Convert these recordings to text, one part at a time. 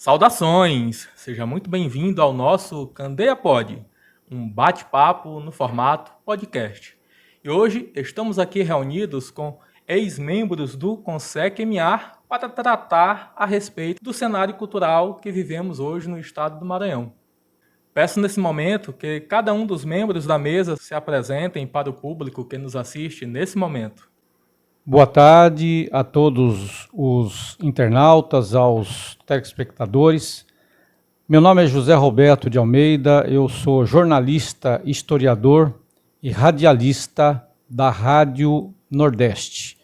Saudações! Seja muito bem-vindo ao nosso Candeia Pod, um bate-papo no formato podcast. E hoje estamos aqui reunidos com ex-membros do Consec MA para tratar a respeito do cenário cultural que vivemos hoje no estado do Maranhão. Peço nesse momento que cada um dos membros da mesa se apresentem para o público que nos assiste nesse momento. Boa tarde a todos os internautas, aos telespectadores. Meu nome é José Roberto de Almeida, eu sou jornalista, historiador e radialista da Rádio Nordeste.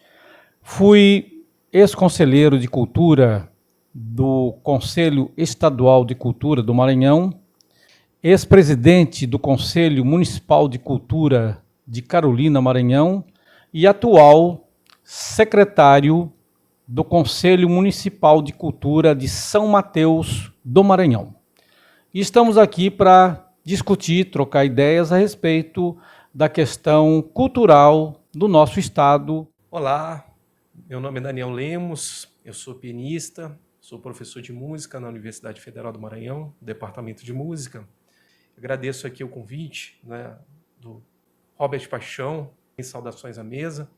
Fui ex-conselheiro de Cultura do Conselho Estadual de Cultura do Maranhão, ex-presidente do Conselho Municipal de Cultura de Carolina, Maranhão, e atual secretário do Conselho Municipal de Cultura de São Mateus do Maranhão. E estamos aqui para discutir, trocar ideias a respeito da questão cultural do nosso estado. Olá, meu nome é Daniel Lemos, eu sou pianista, sou professor de música na Universidade Federal do Maranhão, Departamento de Música. Agradeço aqui o convite, do Robert Paixão, em saudações à mesa.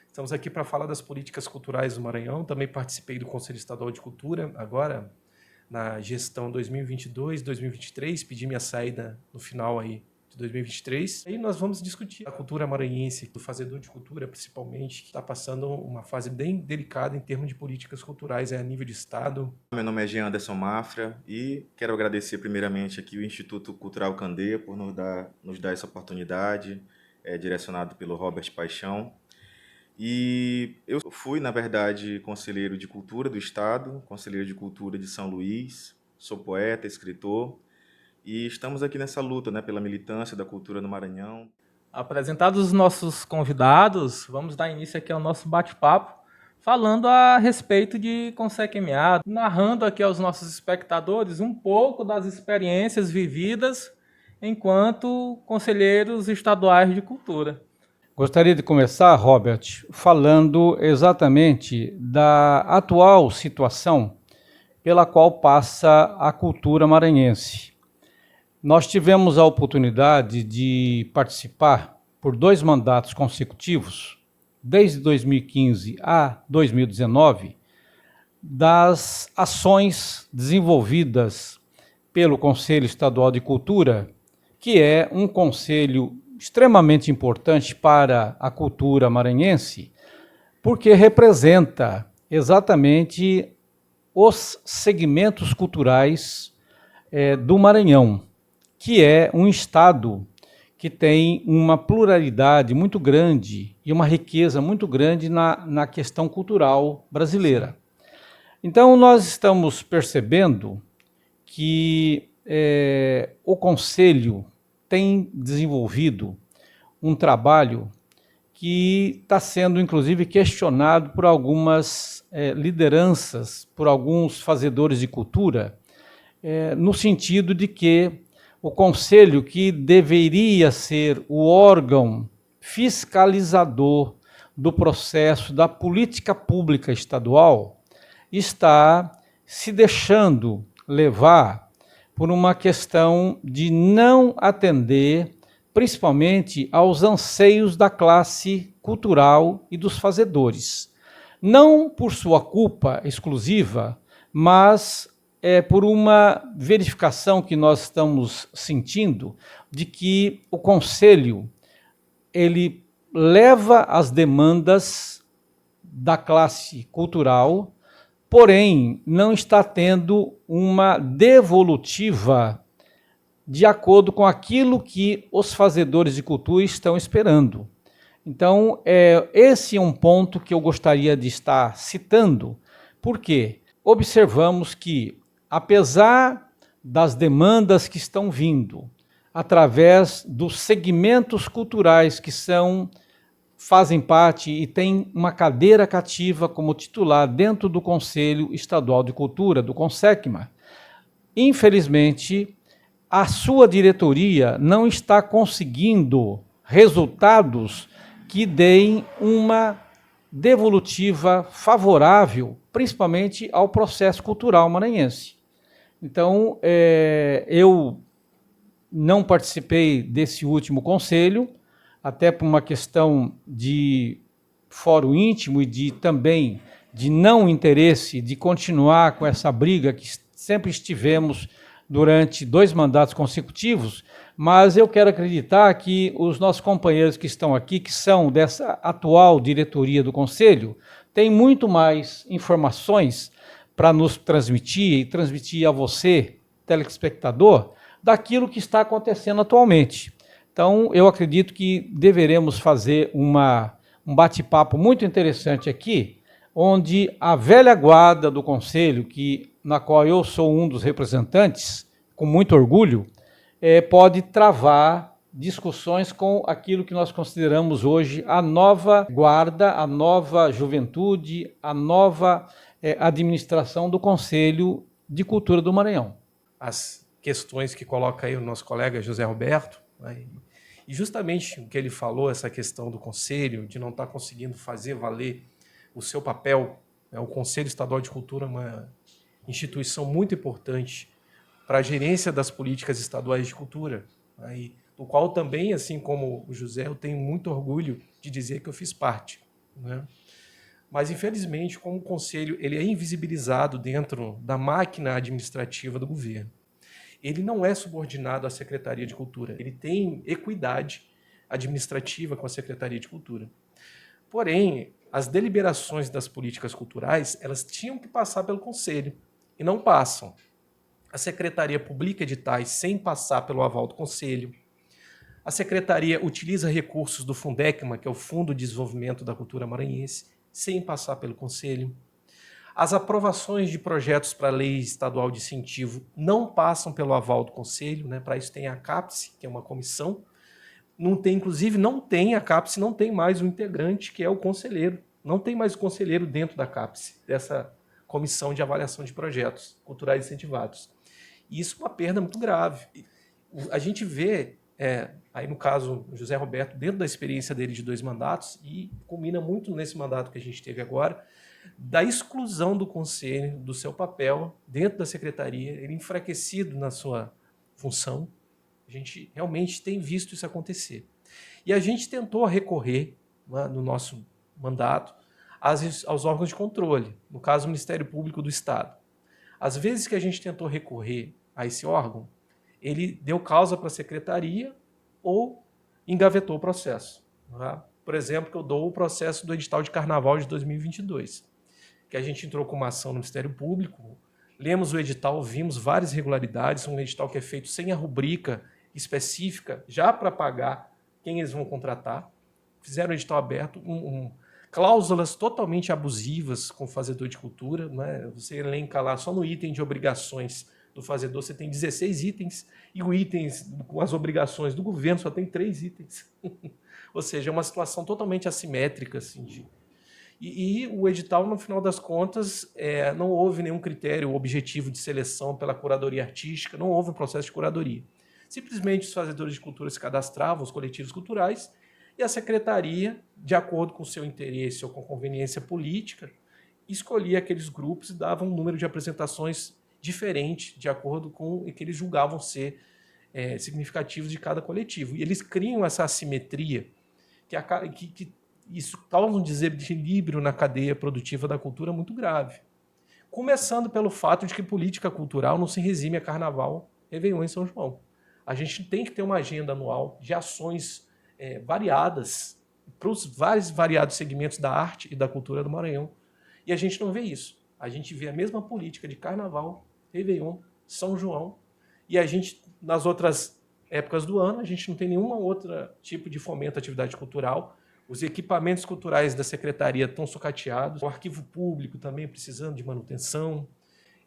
Estamos aqui para falar das políticas culturais do Maranhão. Também participei do Conselho Estadual de Cultura, agora na gestão 2022-2023. Pedi minha saída no final aí de 2023. Aí nós vamos discutir a cultura maranhense, o fazedor de cultura principalmente, que está passando uma fase bem delicada em termos de políticas culturais a nível de Estado. Meu nome é Jean Anderson Mafra e quero agradecer primeiramente aqui o Instituto Cultural Candeia por nos dar essa oportunidade, direcionado pelo Robert Paixão. E eu fui, na verdade, conselheiro de cultura do Estado, conselheiro de cultura de São Luís, sou poeta, escritor, e estamos aqui nessa luta, pela militância da cultura no Maranhão. Apresentados os nossos convidados, vamos dar início aqui ao nosso bate-papo, falando a respeito de Consec MA, narrando aqui aos nossos espectadores um pouco das experiências vividas enquanto conselheiros estaduais de cultura. Gostaria de começar, Robert, falando exatamente da atual situação pela qual passa a cultura maranhense. Nós tivemos a oportunidade de participar por 2 mandatos consecutivos, desde 2015 a 2019, das ações desenvolvidas pelo Conselho Estadual de Cultura, que é um conselho extremamente importante para a cultura maranhense, porque representa exatamente os segmentos culturais do Maranhão, que é um estado que tem uma pluralidade muito grande e uma riqueza muito grande na questão cultural brasileira. Então, nós estamos percebendo que o Conselho tem desenvolvido um trabalho que está sendo, inclusive, questionado por algumas lideranças, por alguns fazedores de cultura, no sentido de que o Conselho, que deveria ser o órgão fiscalizador do processo da política pública estadual, está se deixando levar por uma questão de não atender principalmente aos anseios da classe cultural e dos fazedores. Não por sua culpa exclusiva, mas por uma verificação que nós estamos sentindo de que o Conselho ele leva as demandas da classe cultural, porém não está tendo uma devolutiva de acordo com aquilo que os fazedores de cultura estão esperando. Então, esse é um ponto que eu gostaria de estar citando, porque observamos que, apesar das demandas que estão vindo, através dos segmentos culturais que fazem parte e têm uma cadeira cativa como titular dentro do Conselho Estadual de Cultura, do CONSECMA, infelizmente, a sua diretoria não está conseguindo resultados que deem uma devolutiva favorável, principalmente ao processo cultural maranhense. Então, eu não participei desse último conselho, até por uma questão de fórum íntimo e também de não interesse de continuar com essa briga que sempre estivemos durante 2 mandatos consecutivos, mas eu quero acreditar que os nossos companheiros que estão aqui, que são dessa atual diretoria do Conselho, têm muito mais informações para nos transmitir e transmitir a você, telespectador, daquilo que está acontecendo atualmente. Então, eu acredito que deveremos fazer um bate-papo muito interessante aqui, onde a velha guarda do Conselho, na qual eu sou um dos representantes, com muito orgulho, pode travar discussões com aquilo que nós consideramos hoje a nova guarda, a nova juventude, a nova administração do Conselho de Cultura do Maranhão. As questões que coloca aí o nosso colega José Roberto, né? E justamente o que ele falou, essa questão do Conselho, de não estar conseguindo fazer valer o seu papel, né? O Conselho Estadual de Cultura é uma instituição muito importante para a gerência das políticas estaduais de cultura, né? E do qual também, assim como o José, eu tenho muito orgulho de dizer que eu fiz parte, né? Mas, infelizmente, como o Conselho ele é invisibilizado dentro da máquina administrativa do governo, ele não é subordinado à Secretaria de Cultura, ele tem equidade administrativa com a Secretaria de Cultura. Porém, as deliberações das políticas culturais, elas tinham que passar pelo Conselho, e não passam. A Secretaria publica editais sem passar pelo aval do Conselho. A Secretaria utiliza recursos do Fundecma, que é o Fundo de Desenvolvimento da Cultura Maranhense, sem passar pelo Conselho. As aprovações de projetos para a lei estadual de incentivo não passam pelo aval do Conselho, né? Para isso tem a CAPES, que é uma comissão. A CAPES não tem mais um integrante, que é o conselheiro. Não tem mais o conselheiro dentro da CAPES, dessa comissão de avaliação de projetos culturais incentivados. E isso é uma perda muito grave. A gente vê, aí no caso, o José Roberto, dentro da experiência dele de 2 mandatos, e culmina muito nesse mandato que a gente teve agora, da exclusão do Conselho, do seu papel dentro da Secretaria, ele enfraquecido na sua função. A gente realmente tem visto isso acontecer. E a gente tentou recorrer, né, no nosso mandato aos órgãos de controle, no caso o Ministério Público do Estado. Às vezes que a gente tentou recorrer a esse órgão, ele deu causa para a Secretaria ou engavetou o processo. Né? Por exemplo, que eu dou o processo do edital de Carnaval de 2022, que a gente entrou com uma ação no Ministério Público, lemos o edital, vimos várias irregularidades, um edital que é feito sem a rubrica específica, já para pagar quem eles vão contratar, fizeram o edital aberto, cláusulas totalmente abusivas com o fazedor de cultura, né? Você elenca lá, só no item de obrigações do fazedor, você tem 16 itens, e os itens com as obrigações do governo só tem 3 itens. Ou seja, é uma situação totalmente assimétrica, assim, E o edital, no final das contas, não houve nenhum critério objetivo de seleção pela curadoria artística, não houve um processo de curadoria. Simplesmente os fazedores de cultura se cadastravam, os coletivos culturais, e a secretaria, de acordo com o seu interesse ou com conveniência política, escolhia aqueles grupos e dava um número de apresentações diferente, de acordo com o que eles julgavam ser significativos de cada coletivo. E eles criam essa assimetria que isso causa um desequilíbrio na cadeia produtiva da cultura muito grave. Começando pelo fato de que política cultural não se resume a Carnaval, Réveillon e São João. A gente tem que ter uma agenda anual de ações variadas para os vários variados segmentos da arte e da cultura do Maranhão. E a gente não vê isso. A gente vê a mesma política de Carnaval, Réveillon, São João, e a gente, nas outras épocas do ano, a gente não tem nenhum outro tipo de fomento à atividade cultural. Os equipamentos culturais da secretaria estão sucateados, o arquivo público também precisando de manutenção.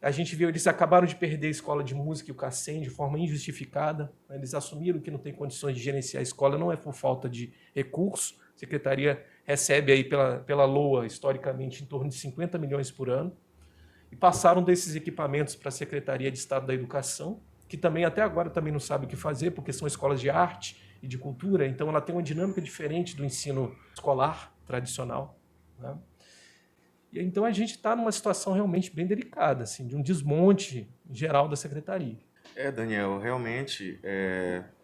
A gente viu, eles acabaram de perder a escola de música e o CACEM de forma injustificada. Eles assumiram que não tem condições de gerenciar a escola, não é por falta de recurso. A secretaria recebe aí pela LOA, historicamente, em torno de 50 milhões por ano. E passaram desses equipamentos para a Secretaria de Estado da Educação, que também até agora também não sabe o que fazer, porque são escolas de arte e de cultura, então ela tem uma dinâmica diferente do ensino escolar tradicional, né? E então a gente está numa situação realmente bem delicada, assim, de um desmonte geral da secretaria. Daniel, realmente,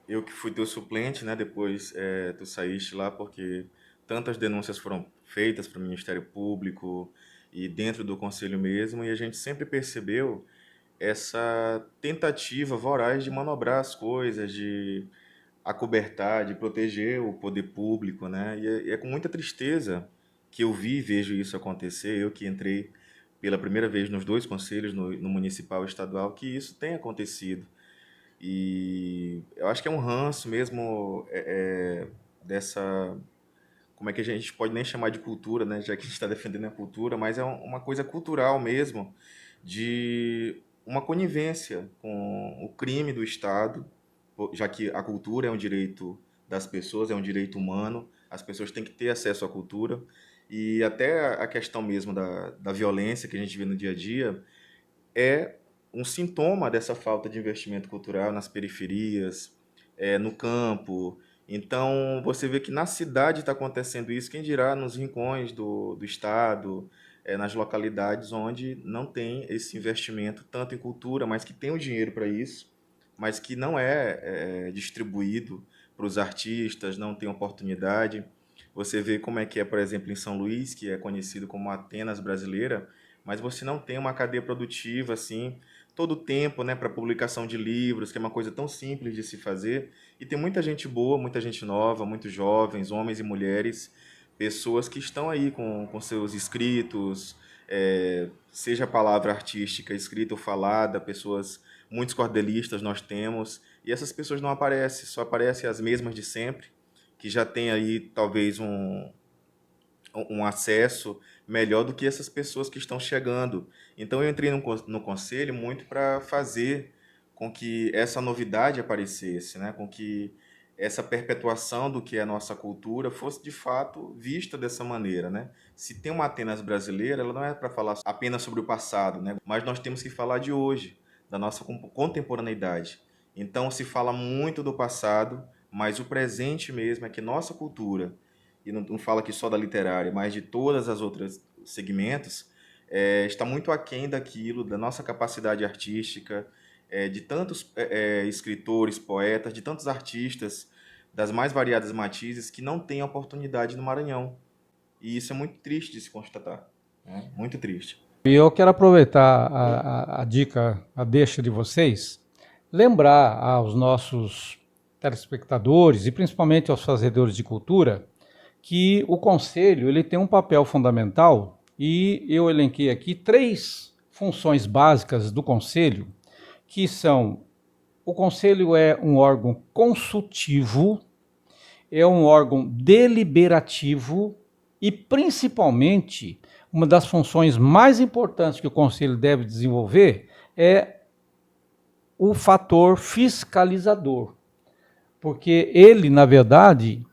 eu que fui teu suplente, né? Depois tu saíste lá porque tantas denúncias foram feitas para o Ministério Público e dentro do Conselho mesmo, e a gente sempre percebeu essa tentativa voraz de manobrar as coisas, de acobertar, de proteger o poder público, né? E é com muita tristeza que eu vi e vejo isso acontecer, eu que entrei pela primeira vez nos dois conselhos, no municipal e estadual, que isso tem acontecido. E eu acho que é um ranço mesmo dessa... Como é que a gente pode nem chamar de cultura, né? Já que a gente está defendendo a cultura, mas é uma coisa cultural mesmo, de uma conivência com o crime do Estado, já que a cultura é um direito das pessoas, é um direito humano, as pessoas têm que ter acesso à cultura, e até a questão mesmo da violência que a gente vê no dia a dia é um sintoma dessa falta de investimento cultural nas periferias, no campo. Então, você vê que na cidade está acontecendo isso, quem dirá nos rincões do estado, nas localidades onde não tem esse investimento tanto em cultura, mas que tem o dinheiro para isso, mas que não é distribuído para os artistas, não tem oportunidade. Você vê como é que é, por exemplo, em São Luís, que é conhecido como Atenas brasileira, mas você não tem uma cadeia produtiva assim, todo o tempo, né, para publicação de livros, que é uma coisa tão simples de se fazer. E tem muita gente boa, muita gente nova, muitos jovens, homens e mulheres, pessoas que estão aí com seus escritos, seja a palavra artística escrita ou falada, pessoas, muitos cordelistas nós temos, e essas pessoas não aparecem, só aparecem as mesmas de sempre, que já tem aí talvez um acesso melhor do que essas pessoas que estão chegando. Então eu entrei no conselho muito para fazer com que essa novidade aparecesse, né? Com que essa perpetuação do que é a nossa cultura fosse de fato vista dessa maneira, né? Se tem uma Atenas brasileira, ela não é para falar apenas sobre o passado, né? Mas nós temos que falar de hoje, da nossa contemporaneidade. Então se fala muito do passado, mas o presente mesmo é que nossa cultura, e não fala aqui só da literária, mas de todas as outras segmentos, está muito aquém daquilo, da nossa capacidade artística, de tantos escritores, poetas, de tantos artistas, das mais variadas matizes, que não têm oportunidade no Maranhão. E isso é muito triste de se constatar, né? Muito triste. E eu quero aproveitar a dica, a deixa de vocês, lembrar aos nossos telespectadores e principalmente aos fazedores de cultura que o Conselho ele tem um papel fundamental e eu elenquei aqui 3 funções básicas do Conselho, que são: o Conselho é um órgão consultivo, é um órgão deliberativo e, principalmente, uma das funções mais importantes que o Conselho deve desenvolver é o fator fiscalizador, porque ele, na verdade,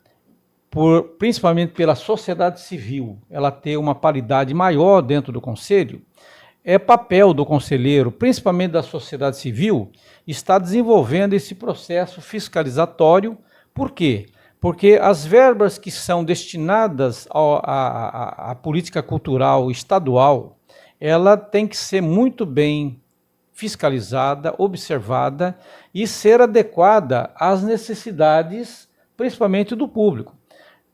principalmente pela sociedade civil, ela ter uma paridade maior dentro do Conselho, é papel do conselheiro, principalmente da sociedade civil, estar desenvolvendo esse processo fiscalizatório. Por quê? Porque as verbas que são destinadas à política cultural estadual, ela tem que ser muito bem fiscalizada, observada e ser adequada às necessidades, principalmente do público.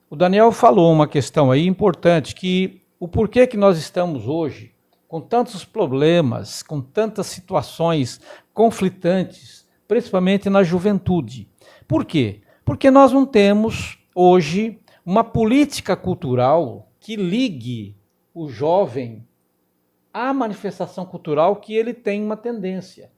O Daniel falou uma questão aí importante, que o porquê que nós estamos hoje com tantos problemas, com tantas situações conflitantes, principalmente na juventude. Por quê? Porque nós não temos hoje uma política cultural que ligue o jovem à manifestação cultural que ele tem uma tendência.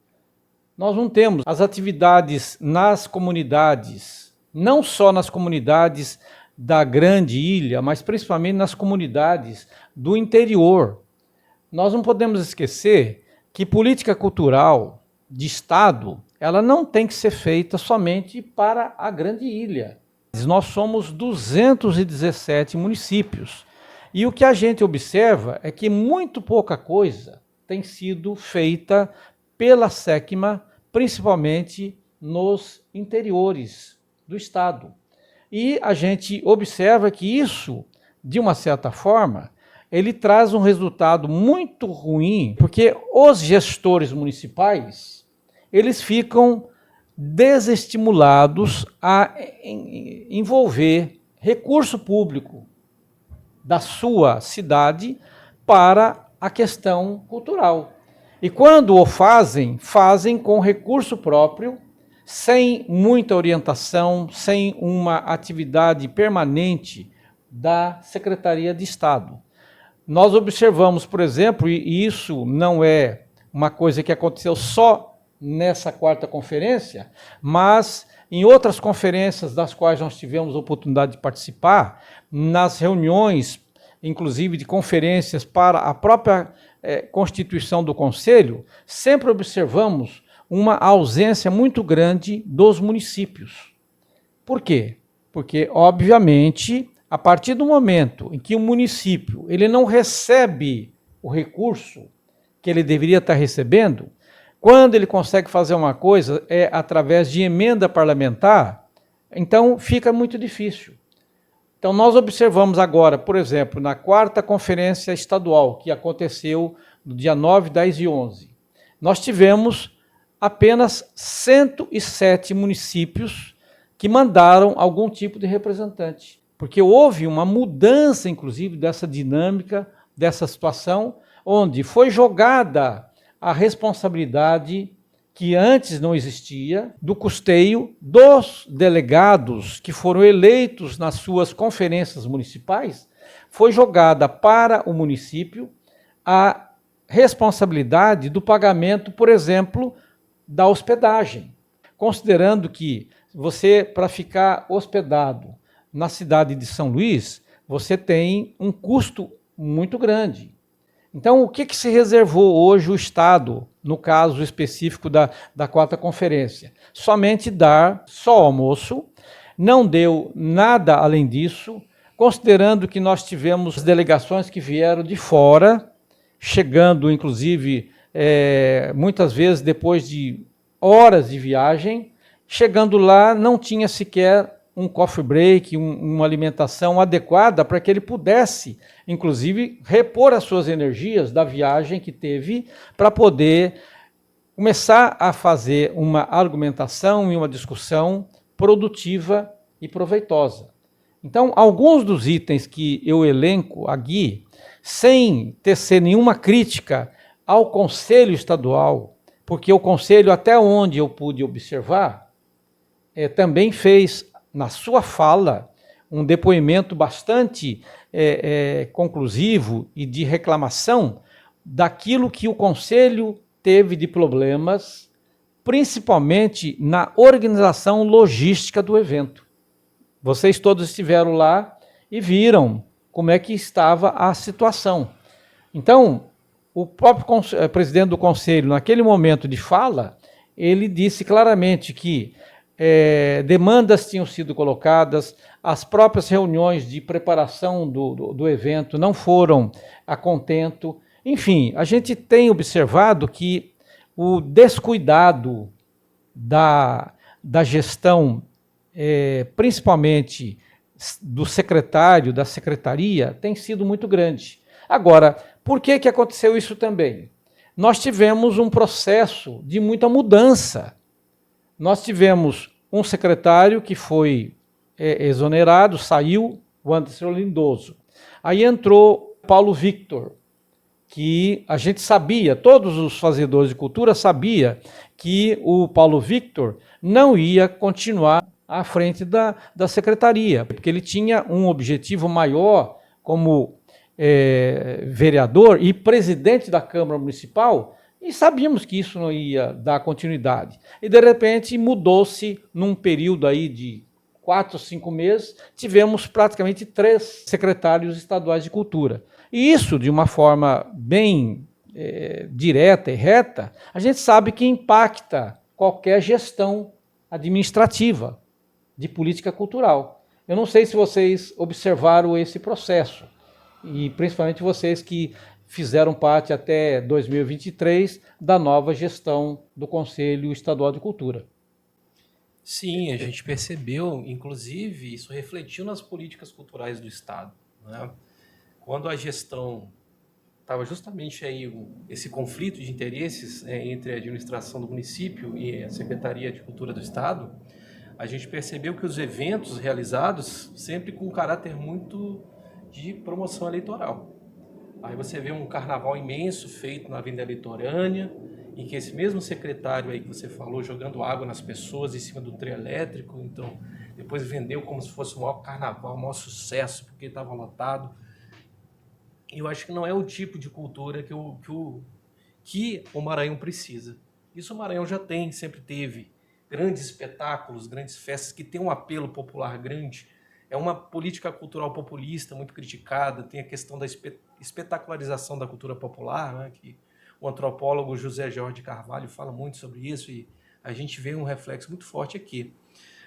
Nós não temos as atividades nas comunidades, não só nas comunidades da grande ilha, mas principalmente nas comunidades do interior. Nós não podemos esquecer que política cultural de Estado, ela não tem que ser feita somente para a grande ilha. Nós somos 217 municípios. E o que a gente observa é que muito pouca coisa tem sido feita pela SECMA, principalmente nos interiores do Estado. E a gente observa que isso, de uma certa forma, ele traz um resultado muito ruim, porque os gestores municipais, eles ficam desestimulados a envolver recurso público da sua cidade para a questão cultural. E quando o fazem, fazem com recurso próprio, sem muita orientação, sem uma atividade permanente da Secretaria de Estado. Nós observamos, por exemplo, e isso não é uma coisa que aconteceu só nessa quarta conferência, mas em outras conferências das quais nós tivemos a oportunidade de participar, nas reuniões, inclusive de conferências para a própria constituição do Conselho, sempre observamos uma ausência muito grande dos municípios. Por quê? Porque, obviamente, a partir do momento em que o município ele não recebe o recurso que ele deveria estar recebendo, quando ele consegue fazer uma coisa é através de emenda parlamentar, então fica muito difícil. Então nós observamos agora, por exemplo, na quarta conferência estadual, que aconteceu no dia 9, 10 e 11, nós tivemos apenas 107 municípios que mandaram algum tipo de representante, porque houve uma mudança, inclusive, dessa dinâmica, dessa situação, onde foi jogada a responsabilidade que antes não existia, do custeio dos delegados que foram eleitos nas suas conferências municipais, foi jogada para o município a responsabilidade do pagamento, por exemplo, da hospedagem. Considerando que você, para ficar hospedado na cidade de São Luís, você tem um custo muito grande. Então, o que se reservou hoje o Estado, no caso específico da quarta conferência? Somente dar só almoço, não deu nada além disso, considerando que nós tivemos delegações que vieram de fora, chegando, inclusive, muitas vezes depois de horas de viagem, chegando lá não tinha sequer um coffee break, uma alimentação adequada para que ele pudesse, inclusive, repor as suas energias da viagem que teve para poder começar a fazer uma argumentação e uma discussão produtiva e proveitosa. Então, alguns dos itens que eu elenco aqui, sem tecer nenhuma crítica ao Conselho Estadual, porque o Conselho, até onde eu pude observar, também fez na sua fala, um depoimento bastante conclusivo e de reclamação daquilo que o Conselho teve de problemas, principalmente na organização logística do evento. Vocês todos estiveram lá e viram como é que estava a situação. Então, o próprio presidente do Conselho, naquele momento de fala, ele disse claramente que demandas tinham sido colocadas, as próprias reuniões de preparação do evento não foram a contento. Enfim, a gente tem observado que o descuidado da gestão, principalmente do secretário, da secretaria, tem sido muito grande. Agora, por que aconteceu isso também? Nós tivemos um processo de muita mudança. Nós tivemos um secretário que foi exonerado, saiu, o Anderson Lindoso. Aí entrou Paulo Victor, que a gente sabia, todos os fazedores de cultura sabiam que o Paulo Victor não ia continuar à frente da secretaria, porque ele tinha um objetivo maior como vereador e presidente da Câmara Municipal, e sabíamos que isso não ia dar continuidade. E, de repente, mudou-se num período aí de 4 ou 5 meses, tivemos praticamente 3 secretários estaduais de cultura. E isso, de uma forma bem direta e reta, a gente sabe que impacta qualquer gestão administrativa de política cultural. Eu não sei se vocês observaram esse processo, e principalmente vocês que fizeram parte até 2023 da nova gestão do Conselho Estadual de Cultura. Sim, a gente percebeu, inclusive, isso refletiu nas políticas culturais do Estado, né? quando a gestão estava justamente aí esse conflito de interesses entre a administração do município e a Secretaria de Cultura do Estado, a gente percebeu que os eventos realizados sempre com um caráter muito de promoção eleitoral. Aí você vê um carnaval imenso feito na Avenida Litorânea, em que esse mesmo secretário aí que você falou, jogando água nas pessoas em cima do trio elétrico, então depois vendeu como se fosse o maior carnaval, o maior sucesso, porque estava lotado. E eu acho que não é o tipo de cultura que o Maranhão precisa. Isso o Maranhão já tem, sempre teve. Grandes espetáculos, grandes festas que têm um apelo popular grande. É uma política cultural populista muito criticada, tem a questão da espetacularização da cultura popular, né, que o antropólogo José Jorge Carvalho fala muito sobre isso, e a gente vê um reflexo muito forte aqui.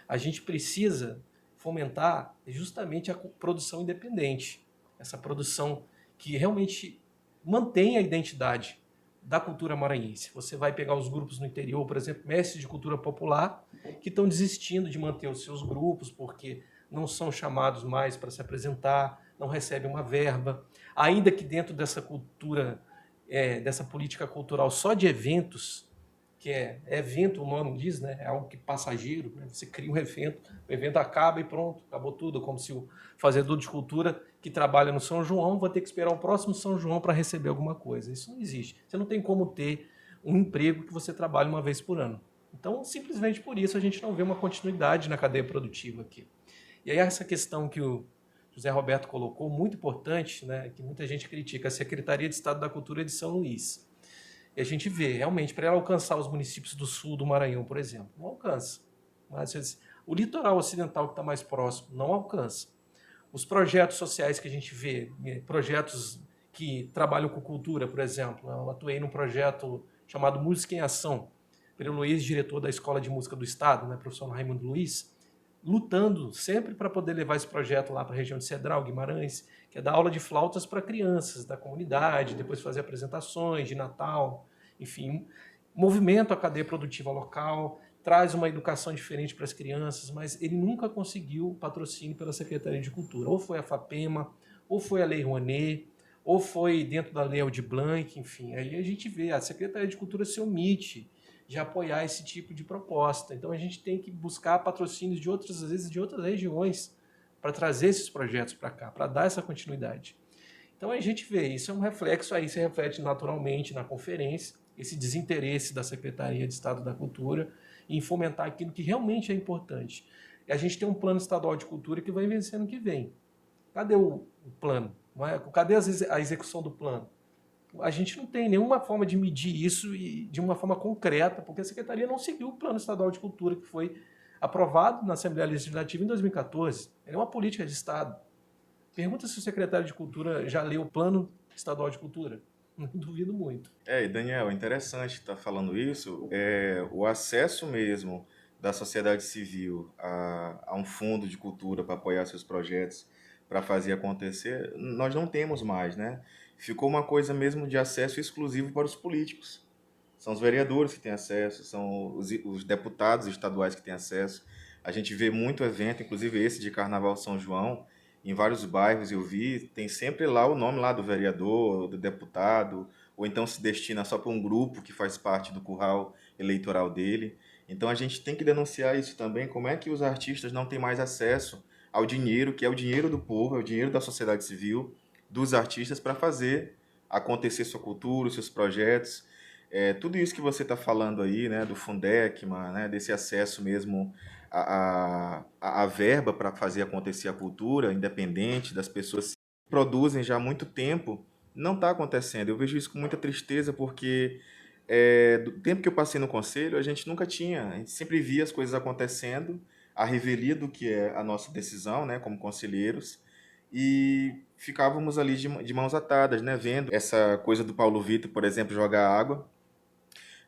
A gente precisa fomentar justamente a produção independente, essa produção que realmente mantém a identidade da cultura maranhense. Você vai pegar os grupos no interior, por exemplo, mestres de cultura popular, que estão desistindo de manter os seus grupos porque não são chamados mais para se apresentar, não recebem uma verba, ainda que dentro dessa cultura, dessa política cultural só de eventos, que é evento, o nome diz, né? É algo que passageiro, né? Você cria um evento, o evento acaba e pronto, acabou tudo, como se o fazedor de cultura que trabalha no São João vai ter que esperar o próximo São João para receber alguma coisa. Isso não existe. Você não tem como ter um emprego que você trabalha uma vez por ano. Então, simplesmente por isso, a gente não vê uma continuidade na cadeia produtiva aqui. E aí essa questão que o José Roberto colocou, muito importante, né, que muita gente critica, a Secretaria de Estado da Cultura de São Luís. E a gente vê, realmente, para ela alcançar os municípios do sul do Maranhão, por exemplo, não alcança. Mas o litoral ocidental que está mais próximo não alcança. Os projetos sociais que a gente vê, projetos que trabalham com cultura, por exemplo, eu atuei num projeto chamado Música em Ação, pelo Luiz, diretor da Escola de Música do Estado, né, professor Raimundo Luiz, lutando sempre para poder levar esse projeto lá para a região de Cedral, Guimarães, que é dar aula de flautas para crianças da comunidade, depois fazer apresentações de Natal, enfim, movimento a cadeia produtiva local, traz uma educação diferente para as crianças, mas ele nunca conseguiu patrocínio pela Secretaria de Cultura. Ou foi a FAPEMA, ou foi a Lei Rouanet, ou foi dentro da Lei Aldir Blanc, enfim. Aí a gente vê, a Secretaria de Cultura se omite de apoiar esse tipo de proposta. Então a gente tem que buscar patrocínios de outras, às vezes de outras regiões, para trazer esses projetos para cá, para dar essa continuidade. Então a gente vê, isso é um reflexo aí, se reflete naturalmente na conferência, esse desinteresse da Secretaria de Estado da Cultura em fomentar aquilo que realmente é importante. E a gente tem um plano estadual de cultura que vai vencer ano que vem. Cadê o plano? Não é? Cadê a execução do plano? A gente não tem nenhuma forma de medir isso e de uma forma concreta, porque a Secretaria não seguiu o Plano Estadual de Cultura que foi aprovado na Assembleia Legislativa em 2014. Ele é uma política de Estado. Pergunta se o secretário de Cultura já leu o Plano Estadual de Cultura. Não duvido muito. E Daniel, é interessante estar falando isso. O acesso mesmo da sociedade civil a um fundo de cultura para apoiar seus projetos, para fazer acontecer, nós não temos mais, né? Ficou uma coisa mesmo de acesso exclusivo para os políticos. São os vereadores que têm acesso, são os deputados estaduais que têm acesso. A gente vê muito evento, inclusive esse de Carnaval São João, em vários bairros eu vi, tem sempre lá o nome lá do vereador, do deputado, ou então se destina só para um grupo que faz parte do curral eleitoral dele. Então a gente tem que denunciar isso também, como é que os artistas não têm mais acesso ao dinheiro, que é o dinheiro do povo, é o dinheiro da sociedade civil, dos artistas para fazer acontecer sua cultura, seus projetos. Tudo isso que você está falando aí, né, do Fundecma, né, desse acesso mesmo a verba para fazer acontecer a cultura independente das pessoas que produzem já há muito tempo, não está acontecendo. Eu vejo isso com muita tristeza porque do tempo que eu passei no conselho, a gente nunca tinha, a gente sempre via as coisas acontecendo, a revelia do que é a nossa decisão, né, como conselheiros, e ficávamos ali de mãos atadas, né, vendo essa coisa do Paulo Vitor, por exemplo, jogar água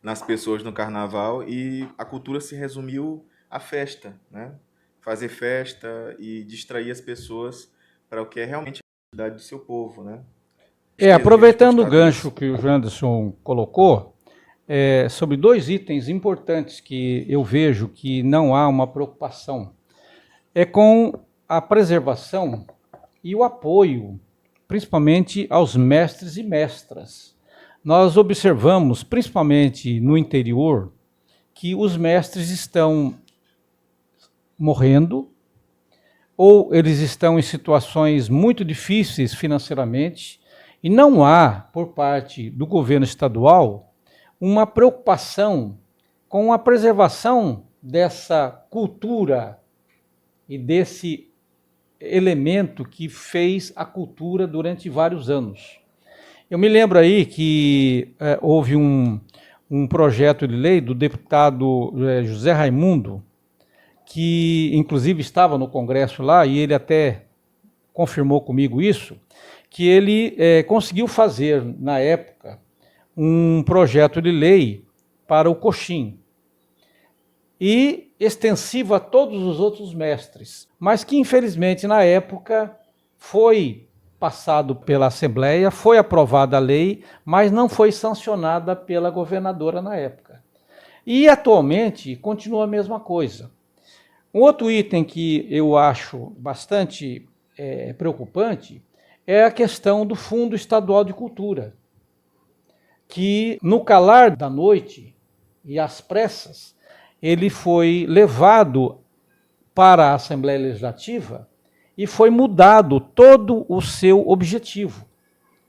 nas pessoas no carnaval, e a cultura se resumiu à festa, né? Fazer festa e distrair as pessoas para o que é realmente a atividade do seu povo, né? Aproveitando o gancho que o Janderson colocou, sobre dois itens importantes que eu vejo que não há uma preocupação, com a preservação e o apoio, principalmente aos mestres e mestras. Nós observamos, principalmente no interior, que os mestres estão morrendo, ou eles estão em situações muito difíceis financeiramente, e não há, por parte do governo estadual, uma preocupação com a preservação dessa cultura e desse elemento que fez a cultura durante vários anos. Eu me lembro aí que houve um projeto de lei do deputado José Raimundo, que inclusive estava no Congresso lá, e ele até confirmou comigo isso, que ele conseguiu fazer, na época, um projeto de lei para o coxim, e extensivo a todos os outros mestres, mas que infelizmente na época foi passado pela Assembleia, foi aprovada a lei, mas não foi sancionada pela governadora na época. E atualmente continua a mesma coisa. Um outro item que eu acho bastante preocupante é a questão do Fundo Estadual de Cultura, que no calar da noite e às pressas, ele foi levado para a Assembleia Legislativa e foi mudado todo o seu objetivo.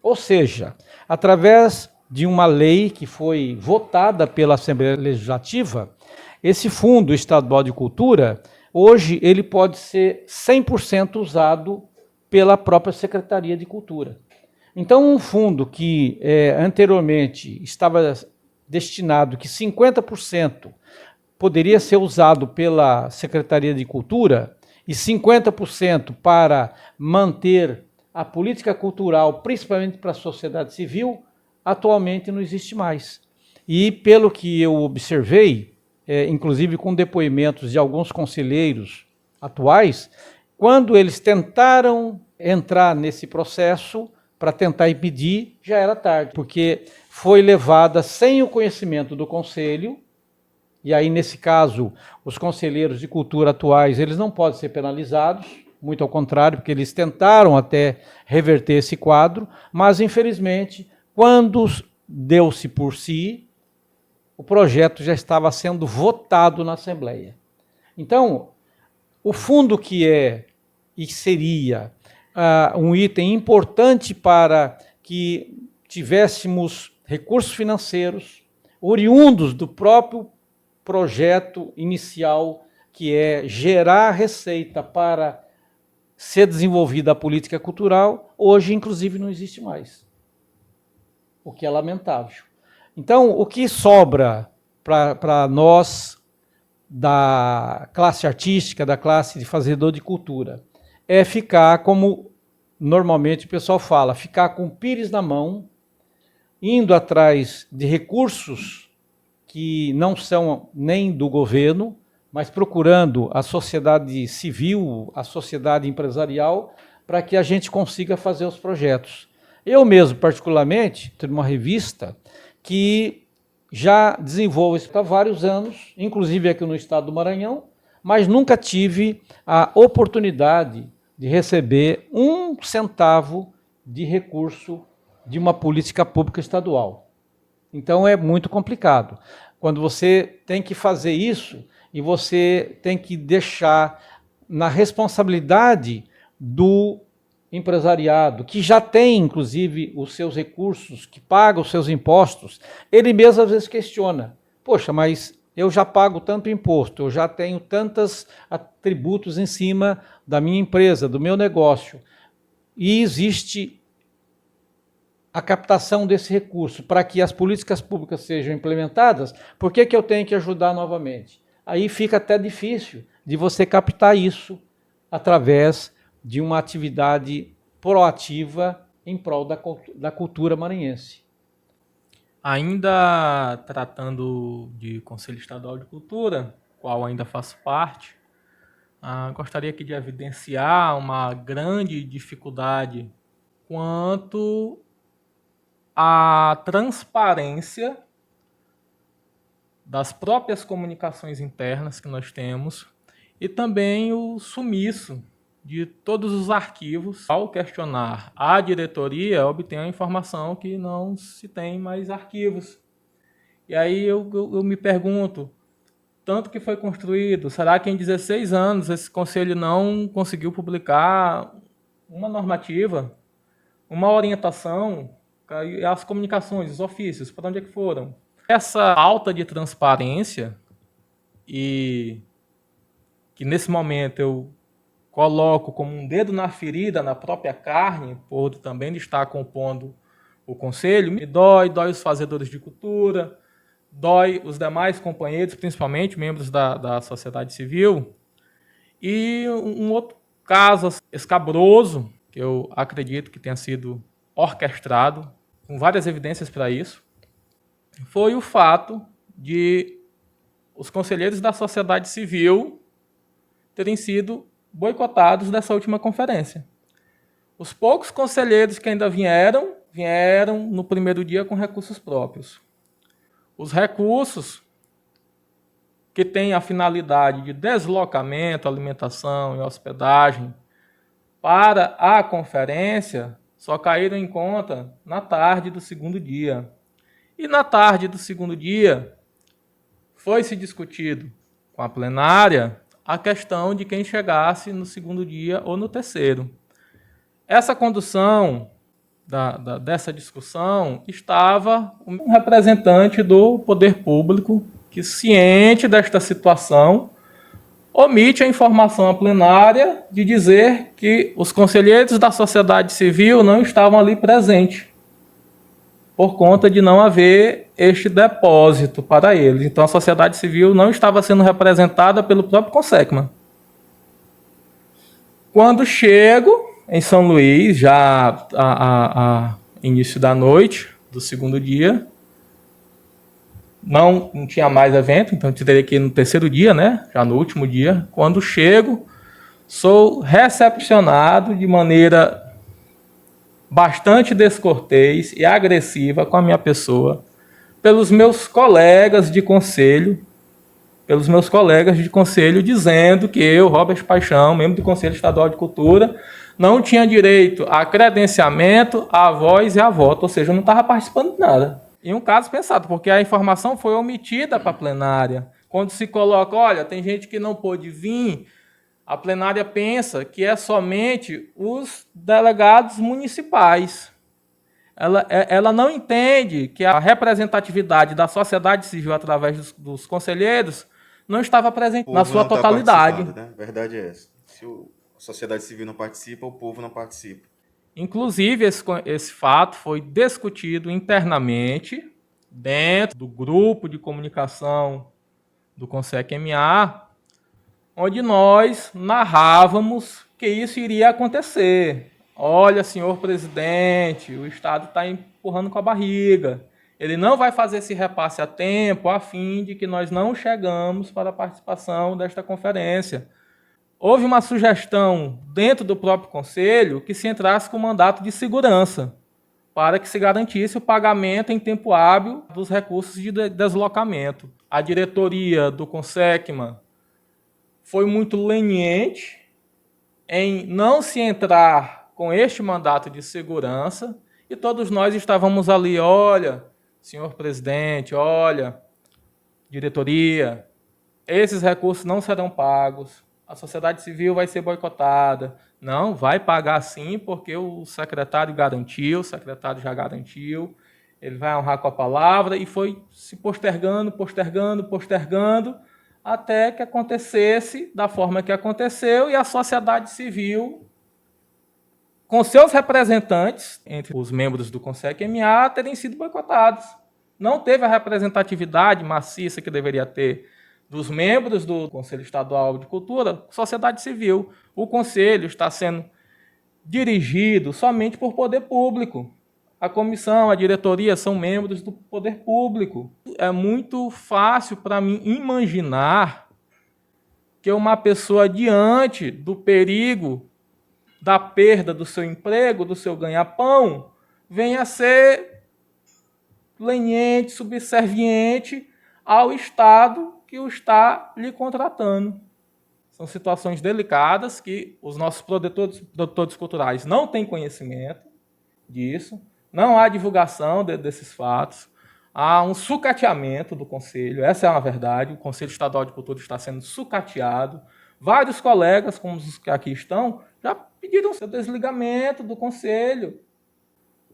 Ou seja, através de uma lei que foi votada pela Assembleia Legislativa, esse Fundo Estadual de Cultura, hoje ele pode ser 100% usado pela própria Secretaria de Cultura. Então, um fundo que anteriormente estava destinado que 50% poderia ser usado pela Secretaria de Cultura e 50% para manter a política cultural, principalmente para a sociedade civil, atualmente não existe mais. E pelo que eu observei, inclusive com depoimentos de alguns conselheiros atuais, quando eles tentaram entrar nesse processo para tentar impedir, já era tarde, porque foi levada sem o conhecimento do conselho. E aí, nesse caso, os conselheiros de cultura atuais, eles não podem ser penalizados, muito ao contrário, porque eles tentaram até reverter esse quadro, mas, infelizmente, quando deu-se por si, o projeto já estava sendo votado na Assembleia. Então, o fundo que e seria um item importante para que tivéssemos recursos financeiros oriundos do próprio projeto inicial, que é gerar receita para ser desenvolvida a política cultural, hoje, inclusive, não existe mais, o que é lamentável. Então, o que sobra para nós, da classe artística, da classe de fazedor de cultura, é ficar, como normalmente o pessoal fala, ficar com o pires na mão, indo atrás de recursos que não são nem do governo, mas procurando a sociedade civil, a sociedade empresarial, para que a gente consiga fazer os projetos. Eu mesmo, particularmente, tenho uma revista que já desenvolvo isso há vários anos, inclusive aqui no estado do Maranhão, mas nunca tive a oportunidade de receber 1 centavo de recurso de uma política pública estadual. Então é muito complicado. Quando você tem que fazer isso e você tem que deixar na responsabilidade do empresariado, que já tem, inclusive, os seus recursos, que paga os seus impostos, ele mesmo às vezes questiona, poxa, mas eu já pago tanto imposto, eu já tenho tantos atributos em cima da minha empresa, do meu negócio, e existe a captação desse recurso para que as políticas públicas sejam implementadas, por que eu tenho que ajudar novamente? Aí fica até difícil de você captar isso através de uma atividade proativa em prol da cultura maranhense. Ainda tratando de Conselho Estadual de Cultura, qual ainda faço parte, gostaria aqui de evidenciar uma grande dificuldade quanto à transparência das próprias comunicações internas que nós temos e também o sumiço de todos os arquivos. Ao questionar a diretoria, obtém a informação que não se tem mais arquivos. E aí eu me pergunto, tanto que foi construído, será que em 16 anos esse conselho não conseguiu publicar uma normativa, uma orientação, as comunicações, os ofícios, para onde é que foram? Essa falta de transparência, e que nesse momento eu coloco como um dedo na ferida, na própria carne, por também de estar compondo o conselho, me dói os fazedores de cultura, dói os demais companheiros, principalmente membros da sociedade civil. E um outro caso escabroso, que eu acredito que tenha sido orquestrado, com várias evidências para isso, foi o fato de os conselheiros da sociedade civil terem sido boicotados dessa última conferência. Os poucos conselheiros que ainda vieram no primeiro dia com recursos próprios. Os recursos que têm a finalidade de deslocamento, alimentação e hospedagem para a conferência só caíram em conta na tarde do segundo dia. E na tarde do segundo dia foi-se discutido com a plenária a questão de quem chegasse no segundo dia ou no terceiro. Essa condução dessa discussão estava um representante do poder público que, ciente desta situação, omite a informação à plenária de dizer que os conselheiros da sociedade civil não estavam ali presentes, por conta de não haver este depósito para eles. Então, a sociedade civil não estava sendo representada pelo próprio Consecma. Quando chego em São Luís, já a início da noite do segundo dia, não tinha mais evento, então teria que ir no terceiro dia, né? Já no último dia. Quando chego, sou recepcionado de maneira bastante descortês e agressiva com a minha pessoa pelos meus colegas de conselho, dizendo que eu, Robert Paixão, membro do Conselho Estadual de Cultura, não tinha direito a credenciamento, a voz e a voto, ou seja, eu não estava participando de nada. Em um caso pensado, porque a informação foi omitida para a plenária. Quando se coloca, olha, tem gente que não pôde vir, a plenária pensa que é somente os delegados municipais. Ela não entende que a representatividade da sociedade civil através dos conselheiros não estava presente na sua totalidade. Né? A verdade é essa. Se a sociedade civil não participa, o povo não participa. Inclusive, esse fato foi discutido internamente dentro do grupo de comunicação do Consec-MA, onde nós narrávamos que isso iria acontecer. Olha, senhor presidente, o Estado está empurrando com a barriga. Ele não vai fazer esse repasse a tempo, a fim de que nós não chegamos para a participação desta conferência. Houve uma sugestão dentro do próprio Conselho que se entrasse com mandato de segurança, para que se garantisse o pagamento em tempo hábil dos recursos de deslocamento. A diretoria do Consecma foi muito leniente em não se entrar com este mandato de segurança, e todos nós estávamos ali, olha, senhor presidente, olha, diretoria, esses recursos não serão pagos, a sociedade civil vai ser boicotada. Não, vai pagar sim, porque o secretário garantiu, o secretário já garantiu, ele vai honrar com a palavra, e foi se postergando, até que acontecesse da forma que aconteceu, e a sociedade civil, com seus representantes, entre os membros do Consec-MA, terem sido boicotados. Não teve a representatividade maciça que deveria ter dos membros do Conselho Estadual de Cultura, sociedade civil. O Conselho está sendo dirigido somente por poder público. A comissão, a diretoria são membros do poder público. É muito fácil para mim imaginar que uma pessoa, diante do perigo da perda do seu emprego, do seu ganha-pão, venha a ser leniente, subserviente ao Estado que o está lhe contratando. São situações delicadas que os nossos produtores culturais não têm conhecimento disso, não há divulgação desses fatos, há um sucateamento do Conselho, essa é a verdade, o Conselho Estadual de Cultura está sendo sucateado. Vários colegas, como os que aqui estão, já pediram seu desligamento do Conselho,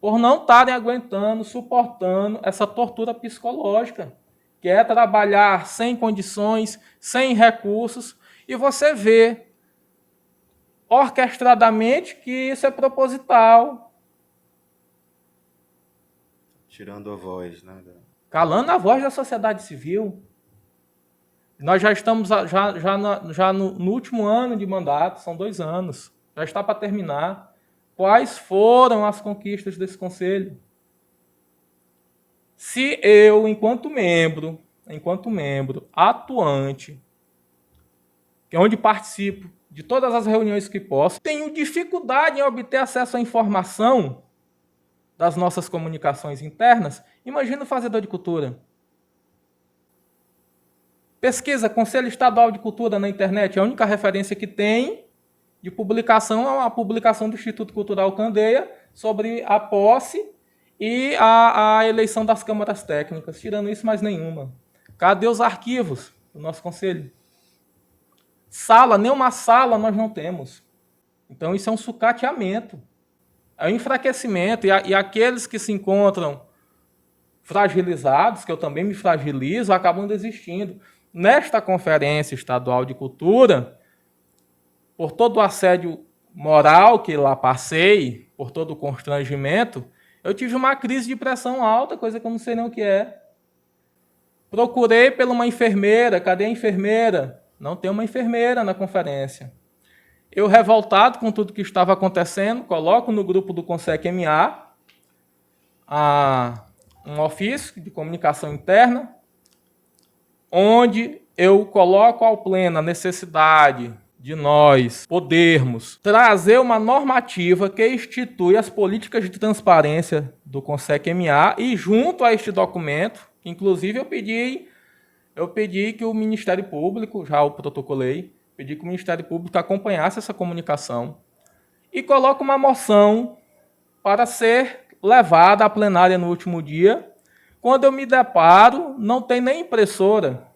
por não estarem aguentando, suportando essa tortura psicológica, que é trabalhar sem condições, sem recursos, e você vê orquestradamente que isso é proposital. Tirando a voz, né? Calando a voz da sociedade civil. Nós já estamos no último ano de mandato, são 2 anos, já está para terminar. Quais foram as conquistas desse Conselho? Se eu, enquanto membro atuante, que é onde participo de todas as reuniões que posso, tenho dificuldade em obter acesso à informação das nossas comunicações internas, imagina o fazedor de cultura. Pesquisa Conselho Estadual de Cultura na internet, a única referência que tem de publicação é a publicação do Instituto Cultural Candeia sobre a posse e a eleição das câmaras técnicas. Tirando isso, mais nenhuma. Cadê os arquivos do nosso Conselho? Sala, nem uma sala nós não temos. Então isso é um sucateamento, é um enfraquecimento. E aqueles que se encontram fragilizados, que eu também me fragilizo, acabam desistindo. Nesta Conferência Estadual de Cultura, por todo o assédio moral que lá passei, por todo o constrangimento, eu tive uma crise de pressão alta, coisa que eu não sei nem o que é. Procurei por uma enfermeira, cadê a enfermeira? Não tem uma enfermeira na conferência. Eu, revoltado com tudo que estava acontecendo, coloco no grupo do CONSEC-MA um ofício de comunicação interna, onde eu coloco ao pleno a necessidade de nós podermos trazer uma normativa que institui as políticas de transparência do CONSEC-MA e, junto a este documento, inclusive eu pedi que o Ministério Público, já o protocolei, pedi que o Ministério Público acompanhasse essa comunicação e coloco uma moção para ser levada à plenária no último dia. Quando eu me deparo, não tem nem impressora.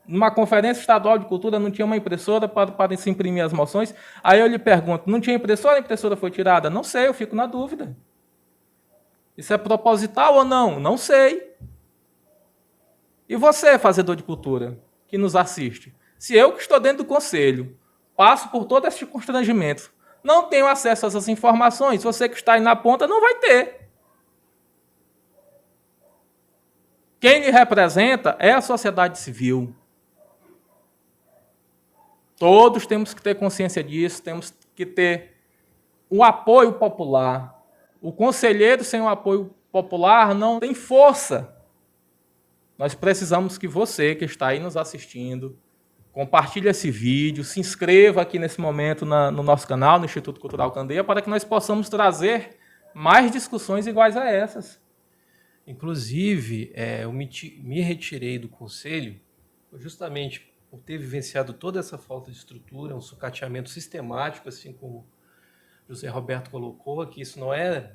Numa Conferência Estadual de Cultura não tinha uma impressora para se imprimir as moções. Aí eu lhe pergunto, não tinha impressora? A impressora foi tirada? Não sei, eu fico na dúvida. Isso é proposital ou não? Não sei. E você, fazedor de cultura, que nos assiste? Se eu, que estou dentro do Conselho, passo por todo este constrangimento, não tenho acesso a essas informações, você que está aí na ponta não vai ter. Quem lhe representa é a sociedade civil. Todos temos que ter consciência disso, temos que ter o apoio popular. O conselheiro sem o apoio popular não tem força. Nós precisamos que você, que está aí nos assistindo, compartilhe esse vídeo, se inscreva aqui nesse momento no nosso canal, no Instituto Cultural Candeia, para que nós possamos trazer mais discussões iguais a essas. Inclusive, eu me retirei do Conselho justamente por ter vivenciado toda essa falta de estrutura, um sucateamento sistemático, assim como José Roberto colocou, que isso não é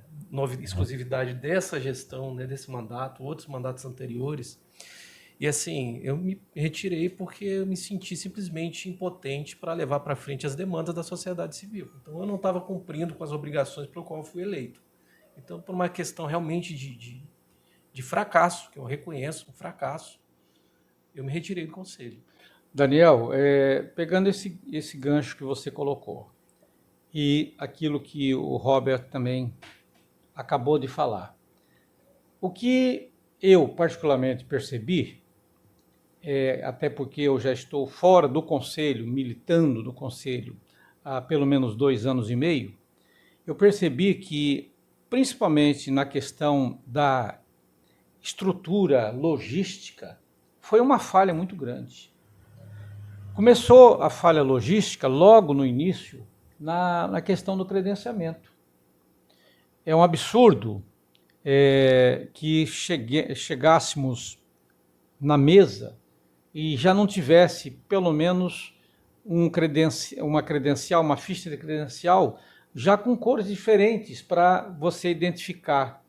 exclusividade dessa gestão, né, desse mandato, outros mandatos anteriores. E assim, eu me retirei porque eu me senti simplesmente impotente para levar para frente as demandas da sociedade civil. Então eu não estava cumprindo com as obrigações pelo qual eu fui eleito. Então, por uma questão realmente de fracasso, que eu reconheço, um fracasso, eu me retirei do Conselho. Daniel, pegando esse gancho que você colocou e aquilo que o Robert também acabou de falar, o que eu particularmente percebi, até porque eu já estou fora do Conselho, militando no Conselho há pelo menos 2 anos e meio, eu percebi que, principalmente na questão da estrutura logística, foi uma falha muito grande. Começou a falha logística logo no início, na questão do credenciamento. É um absurdo que chegássemos na mesa e já não tivesse pelo menos uma credencial, uma ficha de credencial, já com cores diferentes para você identificar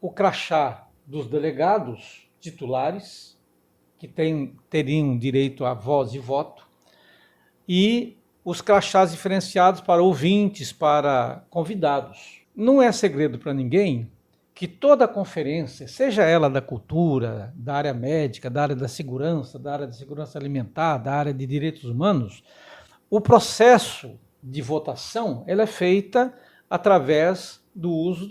o crachá dos delegados titulares, que teriam direito a voz e voto, e os crachás diferenciados para ouvintes, para convidados. Não é segredo para ninguém que toda conferência, seja ela da cultura, da área médica, da área da segurança alimentar, da área de direitos humanos, o processo de votação ela é feita através do uso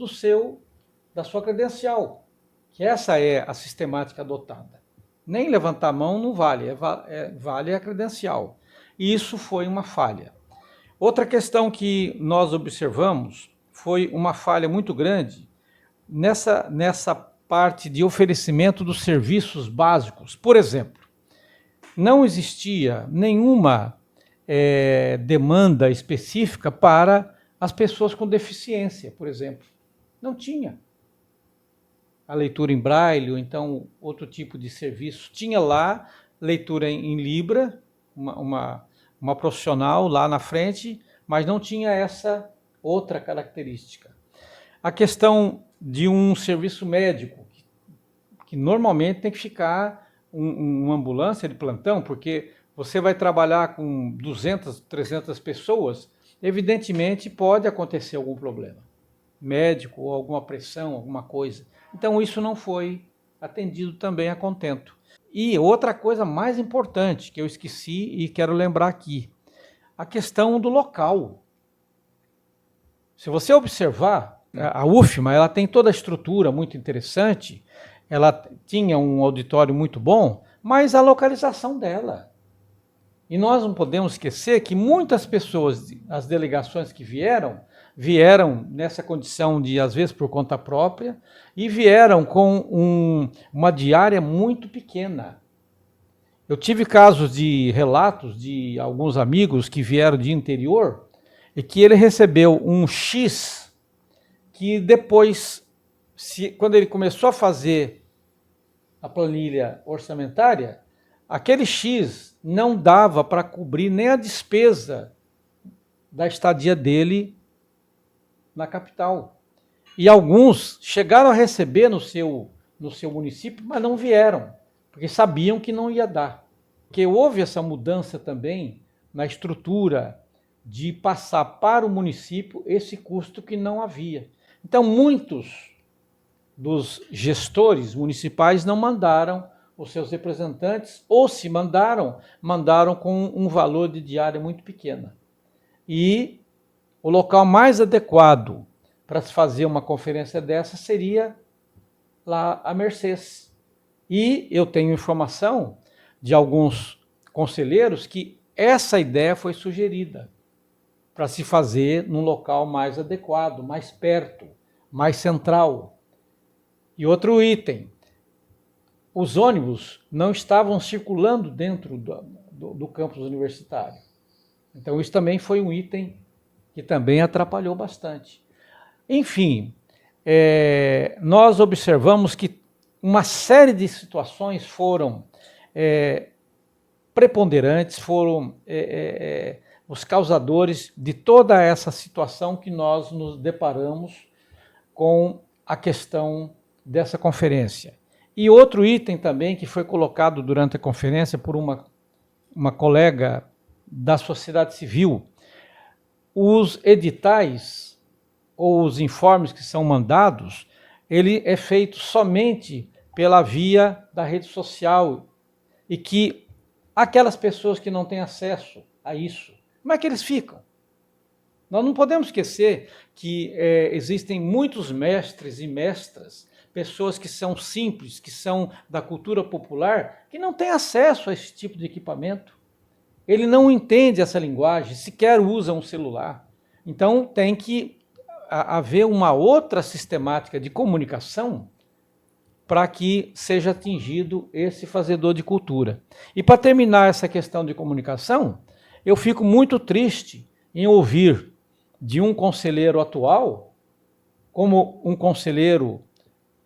da sua credencial, que essa é a sistemática adotada. Nem levantar a mão não vale, vale a credencial. E isso foi uma falha. Outra questão que nós observamos foi uma falha muito grande nessa parte de oferecimento dos serviços básicos. Por exemplo, não existia nenhuma demanda específica para as pessoas com deficiência, por exemplo. Não tinha. A leitura em braille, ou então outro tipo de serviço. Tinha lá leitura em Libra, uma profissional lá na frente, mas não tinha essa outra característica. A questão de um serviço médico, que normalmente tem que ficar uma ambulância de plantão, porque você vai trabalhar com 200, 300 pessoas, evidentemente pode acontecer algum problema médico, ou alguma pressão, alguma coisa. Então isso não foi atendido também a contento. E outra coisa mais importante que eu esqueci e quero lembrar aqui, a questão do local. Se você observar, a UFMA ela tem toda a estrutura muito interessante, ela tinha um auditório muito bom, mas a localização dela. E nós não podemos esquecer que muitas pessoas, as delegações que vieram nessa condição de, às vezes, por conta própria, e vieram com uma diária muito pequena. Eu tive casos de relatos de alguns amigos que vieram de interior e que ele recebeu um X que depois, quando ele começou a fazer a planilha orçamentária, aquele X não dava para cobrir nem a despesa da estadia dele na capital. E alguns chegaram a receber no seu município, mas não vieram, porque sabiam que não ia dar. Porque houve essa mudança também na estrutura de passar para o município esse custo que não havia. Então, muitos dos gestores municipais não mandaram os seus representantes, ou se mandaram com um valor de diária muito pequena. E o local mais adequado para se fazer uma conferência dessa seria lá a Mercês. E eu tenho informação de alguns conselheiros que essa ideia foi sugerida para se fazer num local mais adequado, mais perto, mais central. E outro item, os ônibus não estavam circulando dentro do campus universitário. Então isso também foi um item que também atrapalhou bastante. Enfim, nós observamos que uma série de situações foram preponderantes, foram os causadores de toda essa situação que nós nos deparamos com a questão dessa conferência. E outro item também que foi colocado durante a conferência por uma colega da sociedade civil, os editais ou os informes que são mandados, ele é feito somente pela via da rede social e que aquelas pessoas que não têm acesso a isso, como é que eles ficam? Nós não podemos esquecer que existem muitos mestres e mestras, pessoas que são simples, que são da cultura popular, que não têm acesso a esse tipo de equipamento. Ele não entende essa linguagem, sequer usa um celular. Então tem que haver uma outra sistemática de comunicação para que seja atingido esse fazedor de cultura. E para terminar essa questão de comunicação, eu fico muito triste em ouvir de um conselheiro atual, como um conselheiro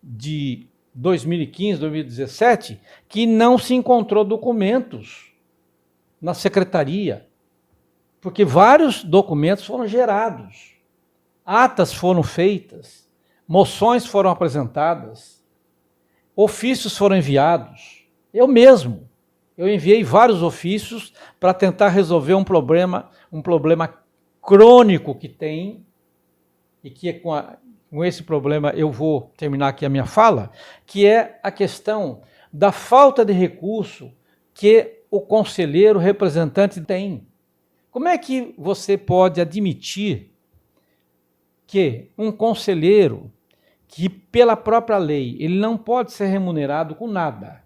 de 2015, 2017, que não se encontrou documentos na secretaria, porque vários documentos foram gerados, atas foram feitas, moções foram apresentadas, ofícios foram enviados. Eu mesmo, eu enviei vários ofícios para tentar resolver um problema crônico que tem, e que com esse problema eu vou terminar aqui a minha fala, que é a questão da falta de recurso que o conselheiro representante tem. Como é que você pode admitir que um conselheiro, que pela própria lei, ele não pode ser remunerado com nada?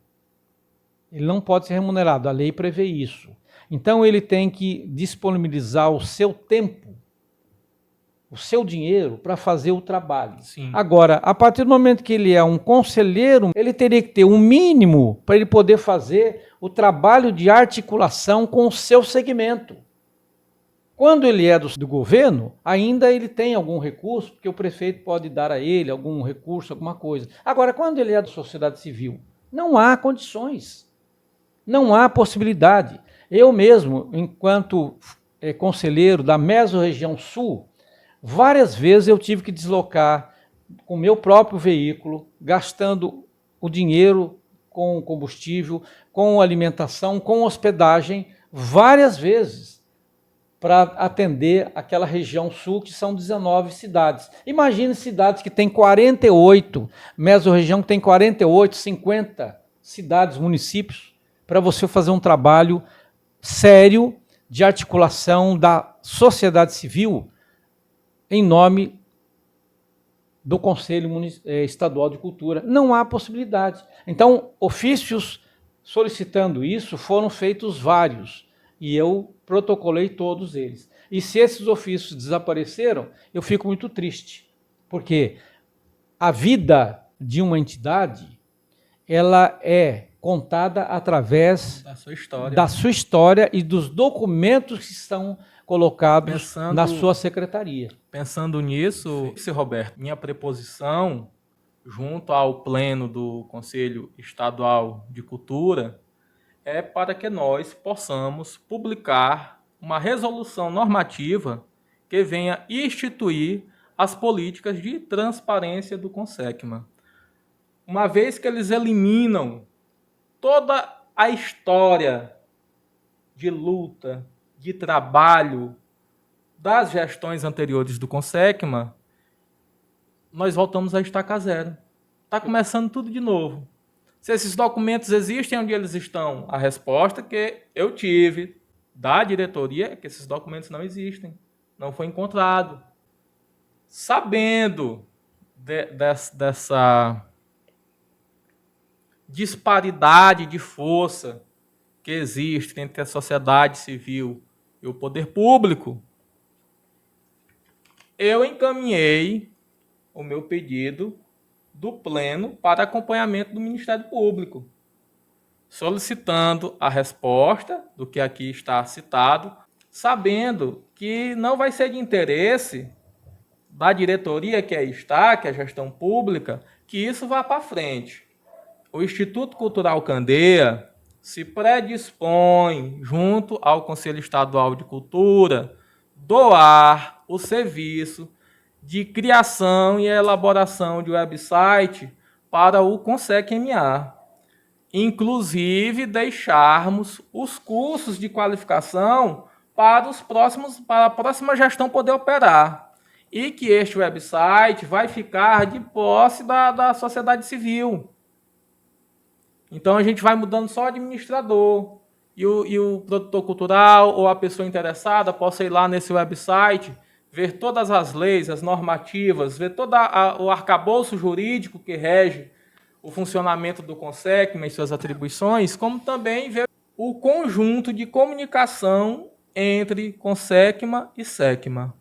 Ele não pode ser remunerado, a lei prevê isso. Então ele tem que disponibilizar o seu tempo, o seu dinheiro para fazer o trabalho. Sim. Agora, a partir do momento que ele é um conselheiro, ele teria que ter um mínimo para ele poder fazer o trabalho de articulação com o seu segmento. Quando ele é do governo, ainda ele tem algum recurso, porque o prefeito pode dar a ele algum recurso, alguma coisa. Agora, quando ele é da sociedade civil, não há condições, não há possibilidade. Eu mesmo, enquanto conselheiro da Mesorregião Sul, várias vezes eu tive que deslocar com o meu próprio veículo, gastando o dinheiro com combustível, com alimentação, com hospedagem, várias vezes, para atender aquela região sul, que são 19 cidades. Imagine cidades que têm 48, mesorregião que tem 48, 50 cidades, municípios, para você fazer um trabalho sério de articulação da sociedade civil em nome do Conselho Estadual de Cultura. Não há possibilidade. Então, ofícios solicitando isso foram feitos vários, e eu protocolei todos eles. E se esses ofícios desapareceram, eu fico muito triste, porque a vida de uma entidade, ela é contada através da sua história e dos documentos que estão colocados na sua secretaria. Pensando nisso, Roberto, minha preposição junto ao pleno do Conselho Estadual de Cultura é para que nós possamos publicar uma resolução normativa que venha instituir as políticas de transparência do CONSECMA. Uma vez que eles eliminam toda a história de luta, de trabalho das gestões anteriores do CONSECMA, nós voltamos a estaca zero. Está começando tudo de novo. Se esses documentos existem, onde eles estão? A resposta que eu tive da diretoria é que esses documentos não existem. Não foi encontrado. Sabendo dessa disparidade de força que existe entre a sociedade civil e o poder público, eu encaminhei o meu pedido do pleno para acompanhamento do Ministério Público, solicitando a resposta do que aqui está citado, sabendo que não vai ser de interesse da diretoria que aí está, que é a gestão pública, que isso vá para frente. O Instituto Cultural Candeia se predispõe, junto ao Conselho Estadual de Cultura, doar o serviço de criação e elaboração de website para o CONSECMA. Inclusive, deixarmos os cursos de qualificação para a próxima gestão poder operar. E que este website vai ficar de posse da sociedade civil. Então, a gente vai mudando só o administrador. E o produtor cultural ou a pessoa interessada possa ir lá nesse website, ver todas as leis, as normativas, ver todo o arcabouço jurídico que rege o funcionamento do CONSECMA e suas atribuições, como também ver o conjunto de comunicação entre CONSECMA e SECMA,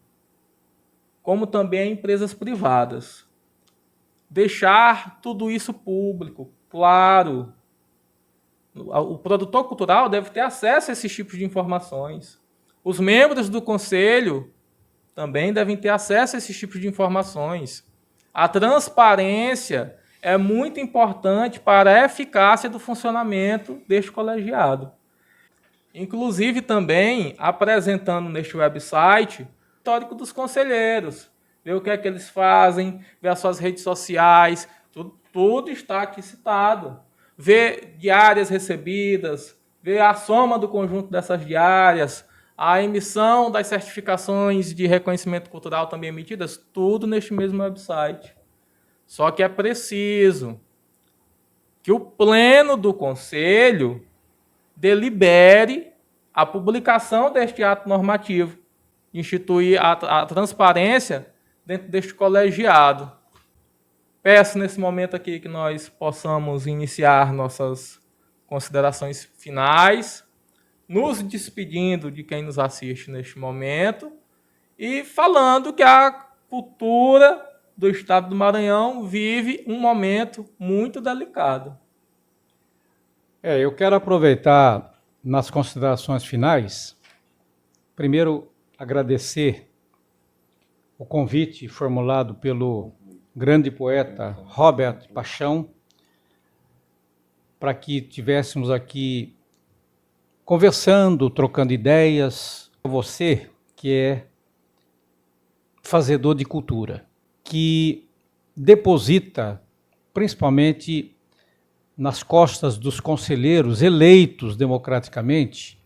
como também empresas privadas. Deixar tudo isso público, claro. O produtor cultural deve ter acesso a esses tipos de informações. Os membros do conselho também devem ter acesso a esses tipos de informações. A transparência é muito importante para a eficácia do funcionamento deste colegiado. Inclusive também apresentando neste website o histórico dos conselheiros, ver o que é que eles fazem, ver as suas redes sociais, tudo está aqui citado. Ver diárias recebidas, ver a soma do conjunto dessas diárias, a emissão das certificações de reconhecimento cultural também emitidas, tudo neste mesmo website. Só que é preciso que o pleno do Conselho delibere a publicação deste ato normativo, instituir a transparência dentro deste colegiado. Peço nesse momento aqui que nós possamos iniciar nossas considerações finais, nos despedindo de quem nos assiste neste momento e falando que a cultura do Estado do Maranhão vive um momento muito delicado. Eu quero aproveitar nas considerações finais, primeiro agradecer o convite formulado pelo grande poeta Robert Paixão, para que tivéssemos aqui conversando, trocando ideias. Você que é fazedor de cultura, que deposita principalmente nas costas dos conselheiros eleitos democraticamente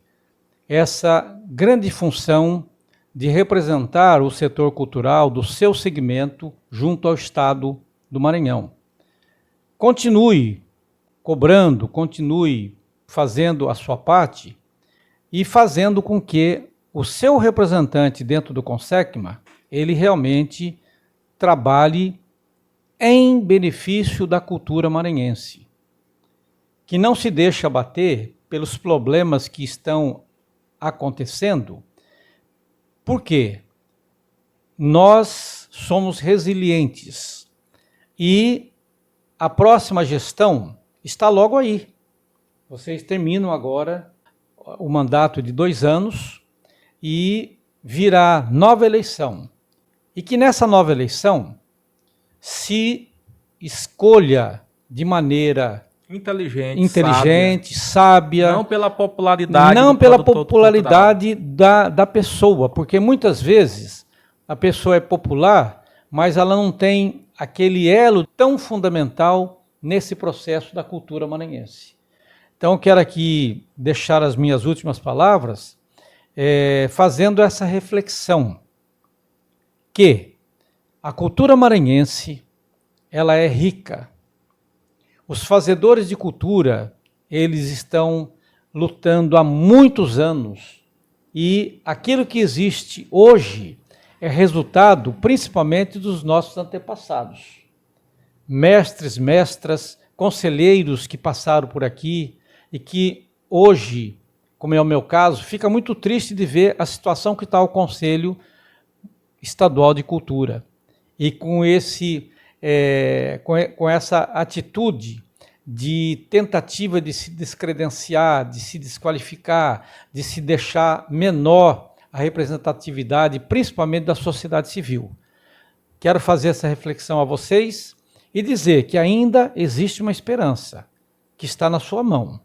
essa grande função de representar o setor cultural do seu segmento junto ao Estado do Maranhão. Continue cobrando, continue fazendo a sua parte e fazendo com que o seu representante dentro do Consecma, ele realmente trabalhe em benefício da cultura maranhense, que não se deixe abater pelos problemas que estão acontecendo. Por quê? Nós somos resilientes e a próxima gestão está logo aí. Vocês terminam agora o mandato de 2 anos e virá nova eleição. E que nessa nova eleição se escolha de maneira inteligente, sábia, não pela popularidade, não pela popularidade da pessoa, porque muitas vezes a pessoa é popular, mas ela não tem aquele elo tão fundamental nesse processo da cultura maranhense. Então eu quero aqui deixar as minhas últimas palavras fazendo essa reflexão, que a cultura maranhense ela é rica. Os fazedores de cultura, eles estão lutando há muitos anos e aquilo que existe hoje é resultado principalmente dos nossos antepassados. Mestres, mestras, conselheiros que passaram por aqui e que hoje, como é o meu caso, fica muito triste de ver a situação que está o Conselho Estadual de Cultura. E com essa atitude de tentativa de se descredenciar, de se desqualificar, de se deixar menor a representatividade, principalmente da sociedade civil. Quero fazer essa reflexão a vocês e dizer que ainda existe uma esperança que está na sua mão,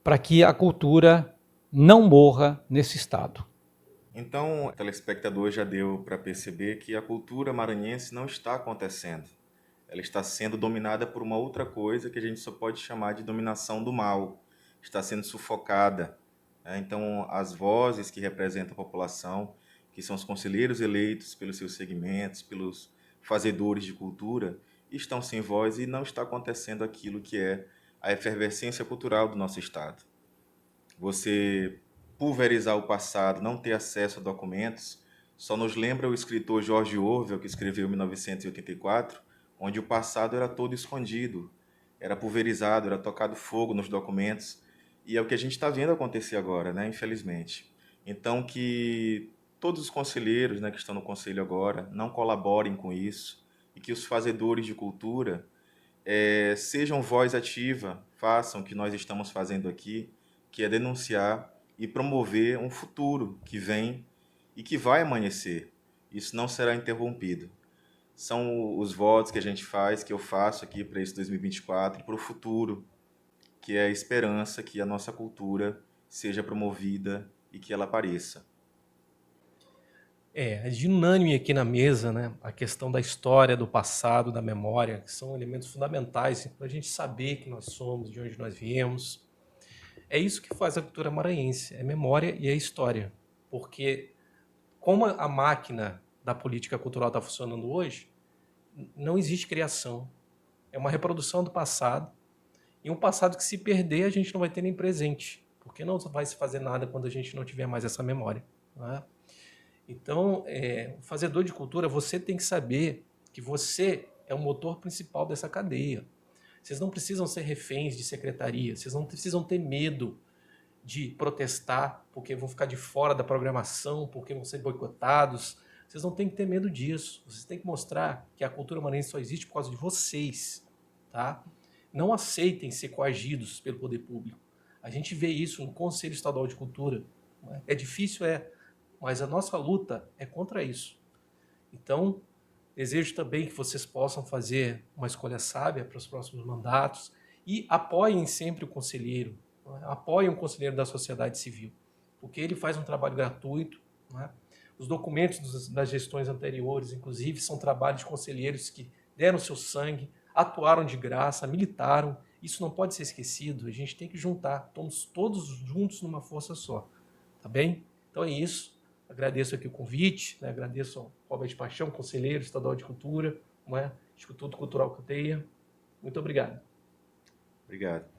para que a cultura não morra nesse estado. Então, o telespectador já deu para perceber que a cultura maranhense não está acontecendo. Ela está sendo dominada por uma outra coisa que a gente só pode chamar de dominação do mal. Está sendo sufocada. Então, as vozes que representam a população, que são os conselheiros eleitos pelos seus segmentos, pelos fazedores de cultura, estão sem voz e não está acontecendo aquilo que é a efervescência cultural do nosso Estado. Você pulverizar o passado, não ter acesso a documentos, só nos lembra o escritor George Orwell, que escreveu em 1984, onde o passado era todo escondido, era pulverizado, era tocado fogo nos documentos, e é o que a gente está vendo acontecer agora, né, infelizmente. Então, que todos os conselheiros, né, que estão no conselho agora não colaborem com isso, e que os fazedores de cultura sejam voz ativa, façam o que nós estamos fazendo aqui, que é denunciar e promover um futuro que vem e que vai amanhecer. Isso não será interrompido. São os votos que a gente faz, que eu faço aqui para esse 2024 e para o futuro, que é a esperança que a nossa cultura seja promovida e que ela apareça. É de unânime aqui na mesa, né? A questão da história, do passado, da memória, que são elementos fundamentais para a gente saber quem nós somos, de onde nós viemos. É isso que faz a cultura maranhense, é memória e é história. Porque como a máquina da política cultural está funcionando hoje, não existe criação. É uma reprodução do passado. E um passado que, se perder, a gente não vai ter nem presente. Porque não vai se fazer nada quando a gente não tiver mais essa memória. Não é? Então, o fazedor de cultura, você tem que saber que você é o motor principal dessa cadeia. Vocês não precisam ser reféns de secretaria, vocês não precisam ter medo de protestar porque vão ficar de fora da programação, porque vão ser boicotados. Vocês não têm que ter medo disso. Vocês têm que mostrar que a cultura maranhense só existe por causa de vocês. Tá? Não aceitem ser coagidos pelo poder público. A gente vê isso no Conselho Estadual de Cultura. É difícil, mas a nossa luta é contra isso. Então, desejo também que vocês possam fazer uma escolha sábia para os próximos mandatos e apoiem sempre o conselheiro, apoiem o conselheiro da sociedade civil, porque ele faz um trabalho gratuito. Os documentos das gestões anteriores, inclusive, são trabalhos de conselheiros que deram seu sangue, atuaram de graça, militaram. Isso não pode ser esquecido, a gente tem que juntar, estamos todos juntos numa força só. Tá bem? Então é isso. Agradeço aqui o convite, né? Agradeço ao Robert Paixão, conselheiro estadual de cultura, Instituto Cultural Candeia. Muito obrigado. Obrigado.